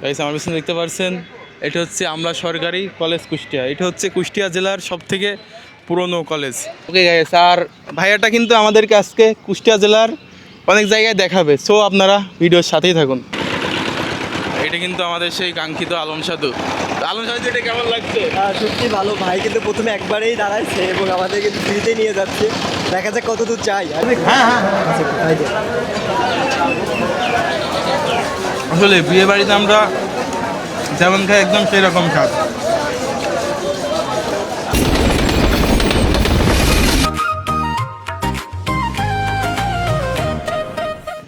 Guys আমার পিছনে দেখতে পাচ্ছেন এটা হচ্ছে আমলা সরকারি কলেজ কুষ্টিয়া। এটা হচ্ছে কুষ্টিয়া জেলার সবথেকে পুরনো কলেজ। ওকে গাইস, আর ভাইয়াটা কিন্তু আমাদেরকে আজকে কুষ্টিয়া জেলার অনেক জায়গায় দেখাবে, সো আপনারা ভিডিওর সাথেই থাকুন। এটা কিন্তু আমাদের সেই কাঙ্ক্ষিত আলম সাধু। আলম সাধু, এটা কেমন লাগছে? সত্যি ভালো ভাই, কিন্তু প্রথমে একবারেই দাঁড়াইছে এবং আমাদের কিন্তু ফ্রিতে নিয়ে যাচ্ছে। দেখা যাক কত দূর চাই। আসলে বিয়ে বাড়িতে আমরা যেমন খাই একদম সেই রকম স্বাদ।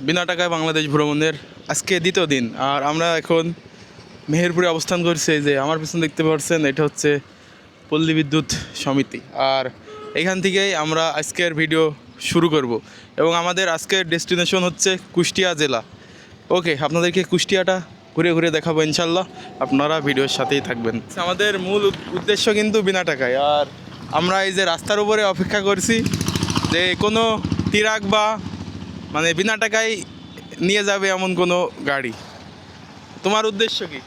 বিনা টাকায় বাংলাদেশ ভ্রমণের আজকে দ্বিতীয় দিন, আর আমরা এখন মেহেরপুরে অবস্থান করছি। যে আমার পিছনে দেখতে পাচ্ছেন এটা হচ্ছে পল্লী বিদ্যুৎ সমিতি, আর এখান থেকেই আমরা আজকের ভিডিও শুরু করব এবং আমাদের আজকের ডেস্টিনেশন হচ্ছে কুষ্টিয়া জেলা। ওকে, আপনাদেরকে কুষ্টিয়াটা ঘুরে ঘুরে দেখাবো ইনশাল্লাহ, আপনারা ভিডিওর সাথেই থাকবেন। আমাদের মূল উদ্দেশ্য কিন্তু বিনা টাকায়, আর আমরা এই যে রাস্তার উপরে অপেক্ষা করছি যে কোনো ট্রাক বা মানে বিনা টাকায় নিয়ে যাবে এমন কোনো গাড়ি। তোমার উদ্দেশ্য কি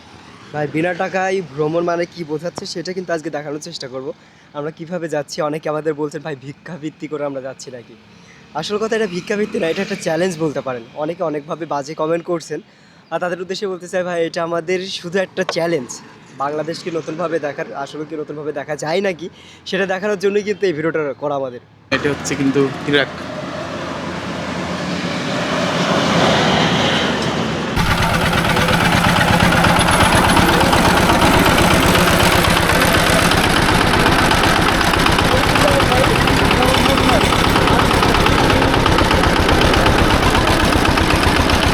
ভাই? বিনা টাকায় ভ্রমণ মানে কি বোঝাচ্ছে সেটা কিন্তু আজকে দেখানোর চেষ্টা করব। আমরা কিভাবে যাচ্ছি, অনেকে আমাদের বলছেন ভাই ভিক্ষাবৃত্তি করে আমরা যাচ্ছি নাকি। আসল কথা এটা ভিক্ষাবৃত্তি না, এটা একটা চ্যালেঞ্জ বলতে পারেন। অনেকে অনেকভাবে বাজে কমেন্ট করছেন, আর তাদের উদ্দেশ্যে বলতে চাই ভাই এটা আমাদের শুধু একটা চ্যালেঞ্জ। বাংলাদেশকে নতুনভাবে দেখার, আসলে কি নতুনভাবে দেখা যায় নাকি সেটা দেখানোর জন্যই কিন্তু এই ভিডিওটা করা আমাদের। এটা হচ্ছে কিন্তু ট্রাক।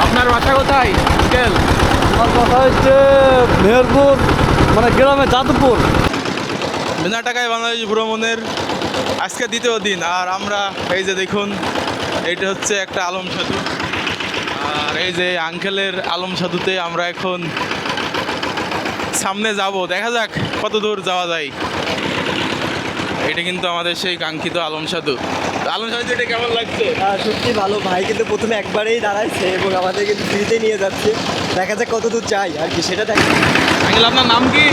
আপনার বাসা কোথায় আঙ্কেল? আমার কথা হচ্ছে মেহেরপুর, মানে গ্রামে যাদবপুর। বিনা টাকায় বাংলাদেশ ভ্রমণের আজকে দ্বিতীয় দিন, আর আমরা এই যে দেখুন এইটা হচ্ছে একটা আলম সাধু, আর এই যে আঙ্কেলের আলম সাধুতে আমরা এখন সামনে যাব, দেখা যাক কত দূর যাওয়া যায়। এটা কিন্তু আমাদের সেই কাঙ্ক্ষিত আলম সাধু। আলম সাধু, এটা কেমন লাগছে? সত্যি ভালো ভাই, কিন্তু প্রথমে একবারেই দাঁড়াইছে এবং আমাদের কিন্তু ফ্রিতে নিয়ে যাচ্ছে। দেখা যাক কত দূর চাই আর কি সেটা দেখ। আঙ্কেল আপনার নাম কি?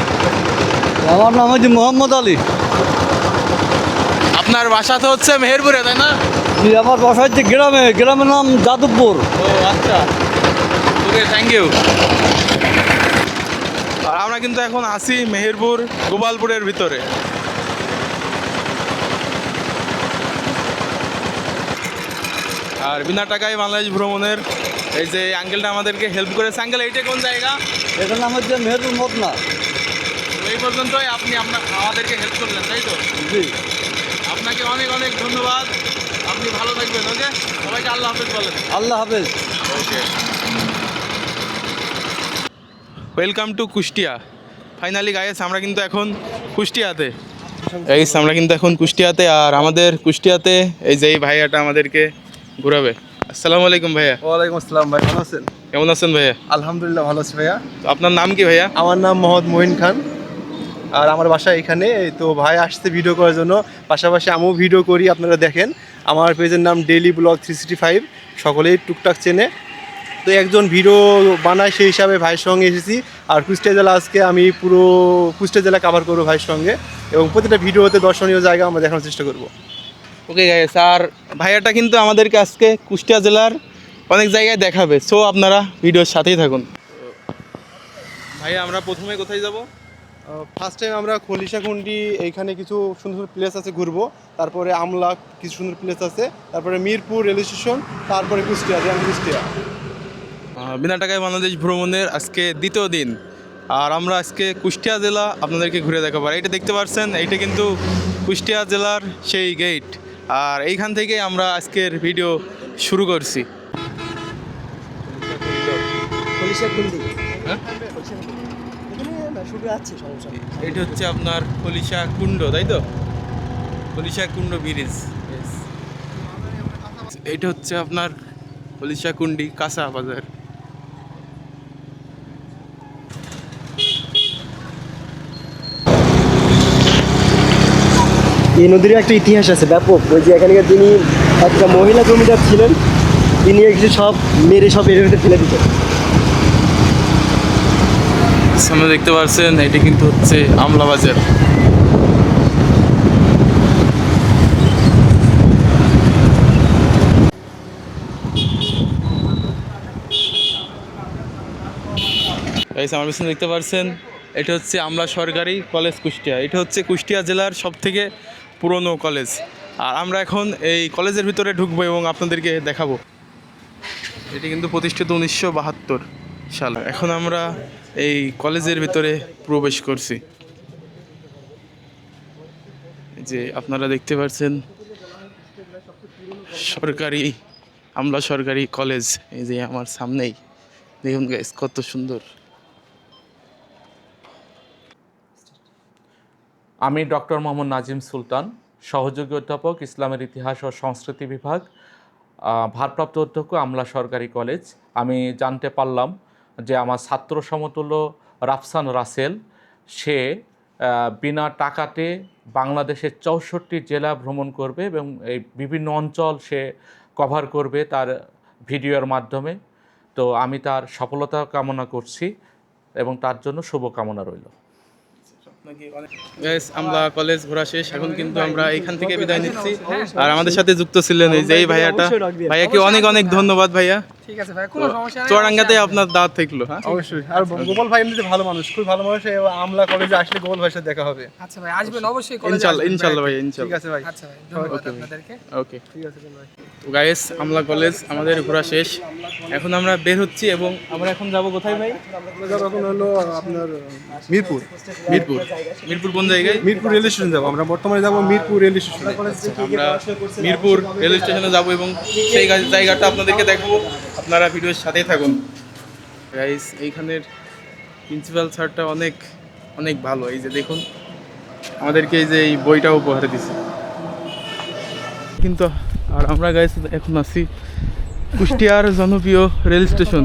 আমার নাম হচ্ছে মোহাম্মদ আলী। আপনার বাসা তো হচ্ছে মেহেরপুরে, তাই না? জি, আমার বাসা হচ্ছে গ্রামে, গ্রামের নাম যাদবপুর। ও আচ্ছা, ওকে, থ্যাংক ইউ। আর আমরা কিন্তু এখন আছি মেহেরপুর গোপালপুরের ভিতরে। আর বিনা টাকায় বাংলাদেশ ভ্রমণের এই যে আঙ্কেলটা আমাদেরকে হেল্প করেছে। আঙ্কেল, এইটা কোন জায়গা? এটার নাম হচ্ছে মেহেরপুর মদনা। এই পর্যন্তই আপনি আমাদেরকে হেল্প করলেন, তাই তো? জি, আপনাকে অনেক অনেক ধন্যবাদ। আপনি ভালো থাকবেন। ওকে, সবাইকে আল্লাহ হাফেজ বলেন। আল্লাহ হাফেজ। Okay, welcome to Kushtia. Finally guys, আমরা কিন্তু এখন কুষ্টিয়াতে। আমরা কিন্তু এখন কুষ্টিয়াতে, আর আমাদের কুষ্টিয়াতে এই যে এই ভাইয়াটা আমাদেরকে ঘুরাবে। আসসালামু আলাইকুম ভাইয়া। ওয়ালাইকুম আসসালাম ভাই, ভালো আছেন? কেমন আছেন ভাইয়া? আলহামদুলিল্লাহ ভালো আছি ভাইয়া। তো আপনার নাম কি ভাইয়া? আমার নাম মোহাম্মদ মহিন খান, আর আমার বাসা এখানে। তো ভাই আসছে ভিডিও করার জন্য, পাশাপাশি আমিও ভিডিও করি, আপনারা দেখেন। আমার পেজের নাম ডেইলি ব্লগ 365, সকলেই টুকটাক চেনে। তো একজন ভিডিও বানায় সেই হিসাবে ভাইয়ের সঙ্গে এসেছি। আর কুষ্টিয়া জেলা আজকে আমি পুরো কুষ্টিয়া জেলা কভার করবো ভাইয়ের সঙ্গে, এবং প্রতিটা ভিডিওতে দর্শনীয় জায়গা আমরা দেখানোর চেষ্টা করবো। ওকে গাইস, আর ভাইয়াটা কিন্তু আমাদেরকে আজকে কুষ্টিয়া জেলার অনেক জায়গায় দেখাবে, সো আপনারা ভিডিওর সাথেই থাকুন। ভাইয়া, আমরা প্রথমে কোথায় যাব? ফার্স্ট টাইম আমরা খলিশাকুণ্ডি, এইখানে কিছু সুন্দর সুন্দর প্লেস আছে ঘুরবো। তারপরে আমলা কিছু সুন্দর প্লেস আছে, তারপরে মিরপুর রেল স্টেশন, তারপরে কুষ্টিয়া, কুষ্টিয়া। বিনা টাকায় বাংলাদেশ ভ্রমণের আজকে দ্বিতীয় দিন, আর আমরা আজকে কুষ্টিয়া জেলা আপনাদেরকে ঘুরে দেখাবো। এইটা দেখতে পাচ্ছেন, এইটা কিন্তু কুষ্টিয়া জেলার সেই গেট, আর এইখান থেকে আমরা আজকের ভিডিও শুরু করছি। এটা হচ্ছে আপনার খলিশা কুণ্ড, তাই তো? খলিশা কুণ্ড ব্রিজ। এটা হচ্ছে আপনার খলিশা কুণ্ডি কাঁচা বাজার। এই নদীর একটা ইতিহাস আছে ব্যাপক। ওই যে এখানকার যিনি একটা মহিলা জমিদার ছিলেন, তিনি এগুলি সব মেরে সব এর ভিতরে ফেলে দিতেন। সামনে দেখতে পাচ্ছেন এটি কিন্তু হচ্ছে আমলা বাজার। গাইস আমার পিছনে দেখতে পাচ্ছেন এটা হচ্ছে আমলা সরকারি কলেজ কুষ্টিয়া। এটা হচ্ছে কুষ্টিয়া জেলার সবথেকে পুরনো কলেজ। আর আমরা এখন এই কলেজের ভিতরে ঢুকবো এবং আপনাদেরকে দেখাবো। এটি কিন্তু প্রতিষ্ঠিত 1972 সালে। এখন আমরা এই কলেজের ভিতরে প্রবেশ করছি। যে আপনারা দেখতে পাচ্ছেন সরকারি আমলা সরকারি কলেজ, এই যে আমার সামনেই দেখুন গাইস কত সুন্দর। আমি ডক্টর মোহাম্মদ নাজিম সুলতান, সহযোগী অধ্যাপক, ইসলামের ইতিহাস ও সংস্কৃতি বিভাগ, ভারপ্রাপ্ত অধ্যক্ষ, আমলা সরকারি কলেজ। আমি জানতে পারলাম যে আমার ছাত্র সমতুল্য রাফসান রাসেল সে বিনা টাকাতে বাংলাদেশের 64টি জেলা ভ্রমণ করবে এবং এই বিভিন্ন অঞ্চল সে কভার করবে তার ভিডিওর মাধ্যমে। তো আমি তার সফলতা কামনা করছি এবং তার জন্য শুভকামনা রইল। গাইস আমরা কলেজ ঘোরা শেষ, এখন কিন্তু আমরা এখান থেকে বিদায় নিচ্ছি। আর আমাদের সাথে যুক্ত ছিলেন এই যে এই ভাইয়াটা, ভাইয়াকে অনেক অনেক ধন্যবাদ ভাইয়া। ঠিক আছে ভাই, কোনো সমস্যা নাই। চুয়াডাঙ্গাতে আপনার দাওয়াত থাকলো। হ্যাঁ অবশ্যই। আর গোপাল ভাই এমনিতে ভালো মানুষ, খুব ভালো মানুষ। আমলা কলেজে আসলে গোপাল ভাইয়ের সাথে দেখা হবে। আচ্ছা ভাই, আসবেন অবশ্যই কলেজে ইনশাআল্লাহ আসবেন ইনশাআল্লাহ ভাই ঠিক ইনশাআল্লাহ। আছে ভাই। আচ্ছা ভাই, ধন্যবাদ আপনাদেরকে। ওকে ঠিক আছে ভাই। তো গাইস আমলা কলেজ আমাদের ঘোরা শেষ, এখন আমরা বের হচ্ছি এবং আমরা এখন যাব কোথায় ভাই? আমরা যাবো এখন হলো আপনার মিরপুর। মিরপুর। মিরপুর কোন জায়গায়? মিরপুর রেল স্টেশন যাবো আমরা, বর্তমানে যাবো মিরপুর রেল স্টেশনে। আমরা মিরপুর রেল স্টেশনে যাব এবং সেই জায়গাটা আপনাদেরকে দেখাবো। আপনারা ভিডিওর সাথেই থাকুন। গাইস এইখানের প্রিন্সিপাল স্যারটা অনেক অনেক ভালো। এই যে দেখুন আমাদেরকে এই যে এই বইটা উপহার দিছে কিন্তু। আর আমরা গাইস এখন আছি কুষ্টিয়ার জনপ্রিয় রেল স্টেশন।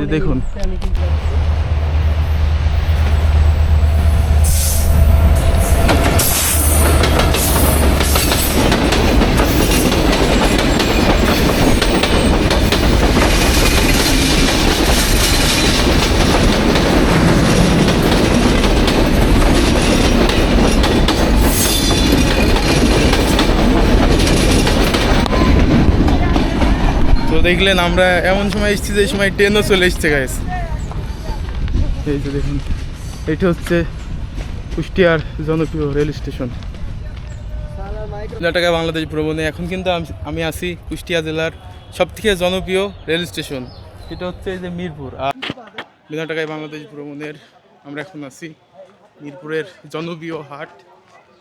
এই দেখুন দেখলেন আমরা এমন সময় এসেছি যে সময় ট্রেনও চলে এসছে গাইস। এই যে দেখুন এটা হচ্ছে কুষ্টিয়ার জনপ্রিয় রেল স্টেশন। টাকা বাংলাদেশ ভ্রমণে এখন কিন্তু আমি আছি কুষ্টিয়া জেলার সবথেকে জনপ্রিয় রেল স্টেশন, এটা হচ্ছে এই যে মিরপুর। আর বিনা টাকায় বাংলাদেশ ভ্রমণের আমরা এখন আছি মিরপুরের জনপ্রিয় হাট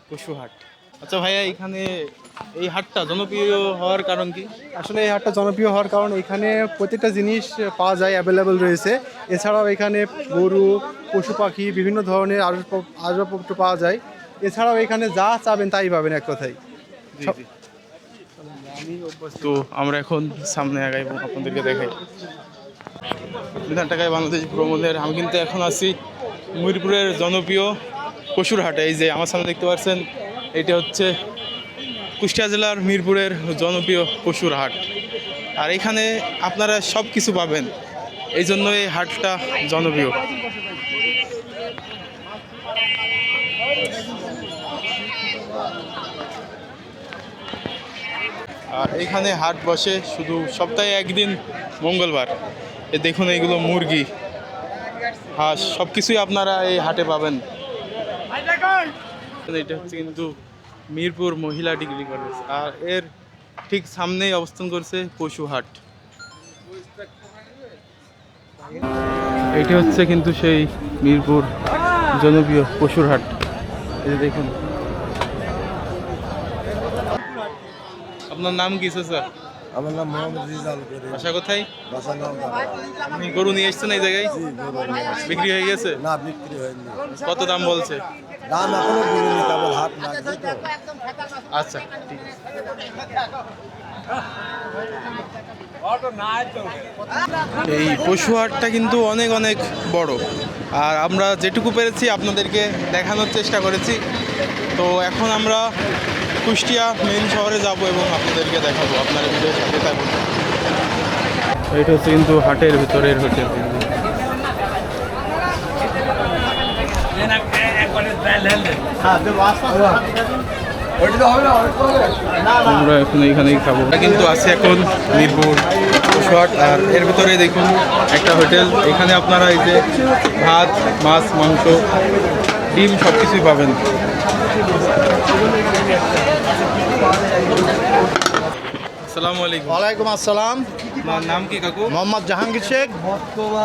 পশু হাট। আচ্ছা ভাইয়া, এখানে এই হাটটা জনপ্রিয় হওয়ার কারণ কি? আসলে এই হাটটা জনপ্রিয় হওয়ার কারণ এখানে প্রত্যেকটা জিনিস পাওয়া যায়, অ্যাভেলেবেল রয়েছে। এছাড়াও এখানে গরু, পশু পাখি, বিভিন্ন ধরনের আসবাবপত্র পাওয়া যায়। এছাড়াও এখানে যা চাবেন তাই পাবেন এক কথায়। তো আমরা এখন সামনে আগাই এবং আপনাদেরকে দেখাই বিনা টাকায় বাংলাদেশ ভ্রমণের। আমি কিন্তু এখন আছি মিরপুরের জনপ্রিয় পশুর হাটে। এই যে আমার সামনে দেখতে পাচ্ছেন এটা হচ্ছে কুষ্টিয়া জেলার মিরপুরের জনপ্রিয় পশুর হাট। আর এখানে আপনারা সব কিছু পাবেন, এই জন্য এই হাটটা জনপ্রিয়। আর এখানে হাট বসে শুধু সপ্তাহে একদিন মঙ্গলবার। এ দেখুন এইগুলো মুরগি, হাঁস সব কিছুই আপনারা এই হাটে পাবেন। এটা হচ্ছে কিন্তু মিরপুর মহিলা ডিগ্রি কলেজ, আর এর ঠিক সামনেই অবস্থান করছে পশু হাট। এইটা হচ্ছে কিন্তু সেই মিরপুর জনপ্রিয় পশুর হাট। এই যে দেখুন। আপনার নাম কি স্যার? আমার নাম মোহাম্মদ রিজাল। বাসা কোথায়? বাসা আপনি গরু নিয়ে এসছেন এই জায়গায়? বিক্রি হয়ে গেছে? না, বিক্রি হয়নি। কত দাম বলছে? দাম এখনো বলিনি, কেবল হাট লাগছে তো। আচ্ছা ঠিক আছে। এই পশু হাটটা কিন্তু অনেক অনেক বড়, আর আমরা যেটুকু পেরেছি আপনাদেরকে দেখানোর চেষ্টা করেছি। তো এখন আমরা কুষ্টিয়া মেইন শহরে যাব এবং আপনাদেরকে দেখাবো। আপনারা ভিডিওর সাথে থাকুন। এটা হচ্ছে কিন্তু হাটের ভিতরের হোটেল। আমরা এখন এইখানেই খাবো কিন্তু আছে এখন মিরপুর শর্ট আর এর ভিতরে দেখুন একটা হোটেল, এখানে আপনারা এই যে ভাত মাছ মাংস ডিম সব কিছুই পাবেন। আসসালামু আলাইকুম। ওয়ালাইকুম আসসালাম। আপনার নাম কি কাকু? মোহাম্মদ জাহাঙ্গীর শেখ।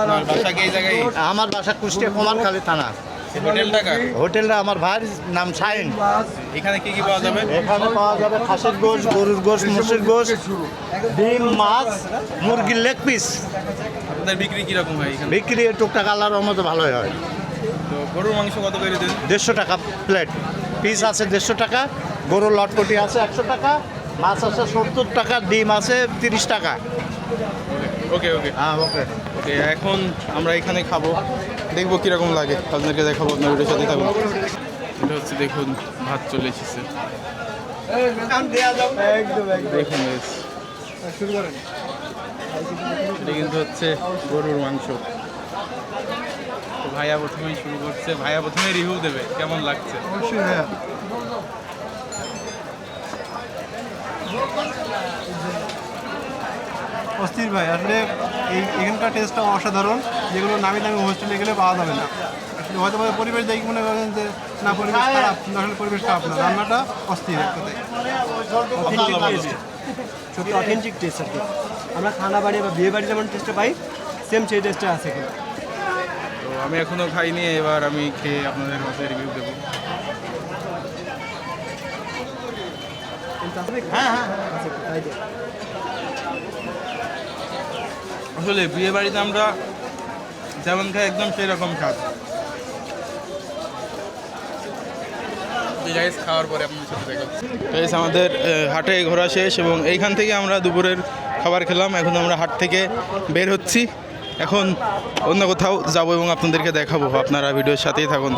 আপনার বাসা কি এই জায়গায়? আমার বাসা কুষ্টিয়া কুমারখালী থানা। এই হোটেলটা কার? হোটেলটা আমার ভাইয়ের নাম শাহিন। এখানে কি কি পাওয়া যাবে? এখানে পাওয়া যাবে খাসির গোশ, গরুর গোশ, মুসির গোশ, ডিম, মাছ, মুরগির লেগ পিস। আপনাদের বিক্রি কিরকম হয় এখানে? বিক্রি টুকটাক আল্লাহর মতো ভালোই হয়। তো গরুর মাংস কত করে দেন? 150 টাকা প্লেট। পিস আছে 150 টাকা, গরুর লটপটি আছে 100 টাকা, মাছ আছে 70 টাকা, ডিম আছে 30 টাকা। ওকে ওকে হ্যাঁ ওকে। ওকে, এখন আমরা এখানে খাবো, দেখবো কিরকম লাগে, আপনাদেরকে দেখাবো, আপনার ভিডিওর সাথে থাকুন। এটা হচ্ছে দেখুন ভাত চলে এসেছে, দেখুন guys। এটা কিন্তু হচ্ছে গরুর মাংস। তো ভাইয়া প্রথমেই শুরু করছে, ভাইয়া প্রথমে রিভিউ দেবে কেমন লাগছে। অবশ্যই ভাইয়া। অস্থির ভাই, আসলে এখানকার টেস্টটা অসাধারণ, যেগুলো নামি দামি হোস্টেলে গেলে পাওয়া যাবে না। আসলে হয়তো পরিবেশ দেখি মনে করেন যে না পরিবেশ খারাপ, কিন্তু আসলে পরিবেশ খারাপ না, রান্নাটা অস্থির এক কথায়। সত্যি অথেন্টিক টেস্ট আর কি। আমরা খানা বাড়ি বা বিয়ে বাড়ি যেমন টেস্টটা পাই, সেম সেই টেস্টটা আছে এখানে। তো আমি এখনো খাইনি, এবার আমি খেয়ে আপনাদের মধ্যে রিভিউ দেবো। আচ্ছা, তাই তো। আসলে বিয়ে বাড়িতে আমরা যেমন খাই একদম সেই রকম স্বাদ। গাইস খাওয়ার পরে আপনাদের সাথে দেখা হচ্ছে। গাইস আমাদের হাটে ঘোরা শেষ এবং এইখান থেকে আমরা দুপুরের খাবার খেলাম। এখন আমরা হাট থেকে বের হচ্ছি, এখন অন্য কোথাও যাবো এবং আপনাদেরকে দেখাবো। আপনারা ভিডিওর সাথেই থাকুন।